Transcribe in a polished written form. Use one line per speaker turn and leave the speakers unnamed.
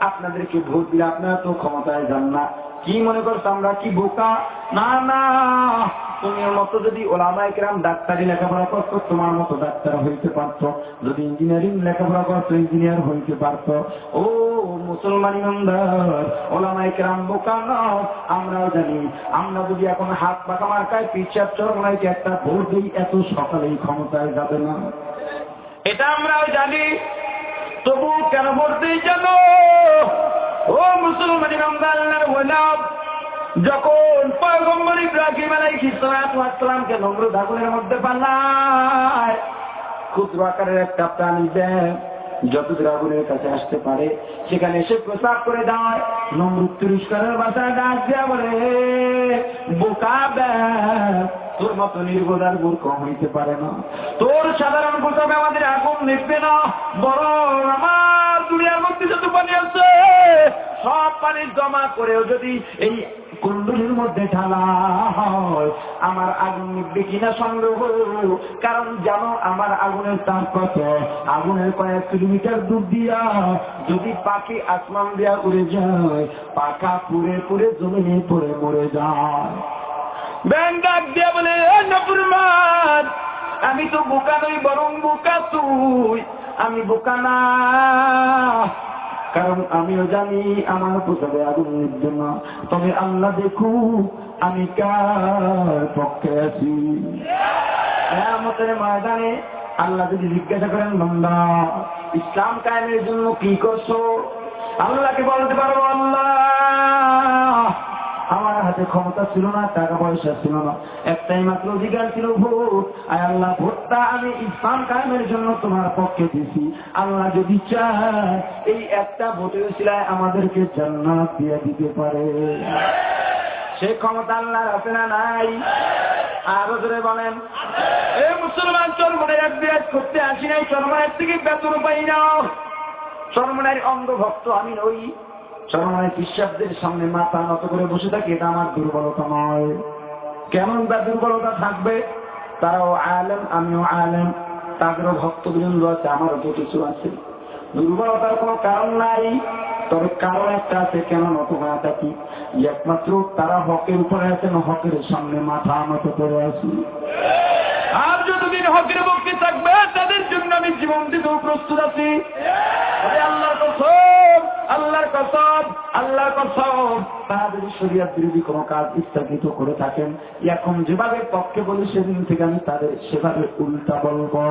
আপনাদেরকে ভোট দিলে আপনারা তো ক্ষমতায় যান না, কি মনে করছো আমরা কি বোকা? না না, তুমি মতো যদি ওলামায়ে কেরাম ডাক্তারি লেখাপড়া করতো তোমার মতো ডাক্তার হইতে পারতো, যদি ইঞ্জিনিয়ারিং লেখাপড়া করতো ইঞ্জিনিয়ার হইতে পারতো। ও মুসলমান ইমানদার, ওলামায়ে কেরাম বোকা নও, আমরাও জানি আমরা যদি এখন হাত পাকা মার্কায় পিছার চরমনাইকে একটা ভোট দিই এত সকালেই ক্ষমতায় যাবে না, এটা আমরাও জানি। তবু কেন ভোট দিই জানো? ও মুসলমান ইমানদার, যখন পয়গম্বর ইব্রাহিম আলাইহিস সালামকে নমরুদ আগুনের মধ্যে পালায়, ক্ষুদ্র আকারের একটা প্রাণী দেয়, যতদূর আগুনের কাছে আসতে পারে সেখানে এসে প্রস্তাব করে দেয়। নমরুদ তিরস্কারের ভাষায় ডাক দেয়া বলে, বোকা ব্যাস, তোর মতো নির্বোধ আর মূর্খ হইতে পারে না, তোর সাধারণ প্রস্তাবে আমাদের আগুন নিভবে না, বরং আমার দুনিয়ার মধ্যে যত পানি আছে সব পানি জমা করেও যদি এই কুণ্ডলীর মধ্যে ঢালা হয় আমার আগুন নিভবে কিনা সন্দেহ। কারণ জানো আমার আগুনের তাপ কত? আগুনের কয়েক কিলোমিটার দূর দিয়া যদি পাখি আসমান দিয়া উড়ে যায়, পাখা পুড়ে পুড়ে জমিনে পড়ে মরে যায়। ব্যাং ডাক দিয়া বলে, নাফরমান, আমি তো বোকা নই, বরং বোকা তুই, আমি বোকা না, কারণ আমিও জানি আমার প্রসাদে আগুন নিভবে না, তবে আল্লাহ দেখু আমি কার পক্ষে আছি। কিয়ামতের ময়দানে আল্লাহ যদি জিজ্ঞাসা করেন, বান্দা ইসলাম কায়েমের জন্য কি করছো, আল্লাহকে বলতে পারবো, আল্লাহ আমার হাতে ক্ষমতা ছিল না, টাকা পয়সা ছিল না, একটাই মাত্র অধিকার ছিল ভোট। আয় আল্লাহ, ভোটটা আমি ইসলাম কায়েমের জন্য তোমার পক্ষে দিছি। আল্লাহ যদি চায় এই একটা ভোটের উসিলায় আমাদেরকে জান্নাত দিয়ে দিতে পারে। সে ক্ষমতা আল্লাহর আছে না নাই? আরো ধরে বলেন, এ মুসলমান, চরমনের এক বিরাজ করতে আসি নাই, চরমনের থেকে বেতন পাই না, চরমনের অন্ধভক্ত আমি নই, চরমনের শিষ্যদের সামনে মাথা নত করে বসে থাকি, এটা আমার দুর্বলতা নয়। কেমন তার দুর্বলতা থাকবে? তারাও আলেম, আমিও আলেম, তাদেরও ভক্তবৃন্দ আছে, আমারও তো কিছু আছে, দুর্বলতার কোনো কারণ নাই। তবে কারণ একটা আছে কেন নত হয়ে থাকি, একমাত্র তারা হকের উপরে আছেন, হকের সামনে মাথা নত করে আছি। আর যতদিন হকের পক্ষে থাকবে তাদের জন্য আমি জীবন দিতেও প্রস্তুত আছি। আল্লাহর কসম, আল্লাহর কসম, আল্লাহর কসম, তারা যদি শরিয়ত বিরোধী কোনো কাজ ইচ্ছাকৃত করে থাকেন, এখন যেভাবে পক্ষে বলি সেদিন থেকে আমি তাদের সেভাবে উল্টা বলবো।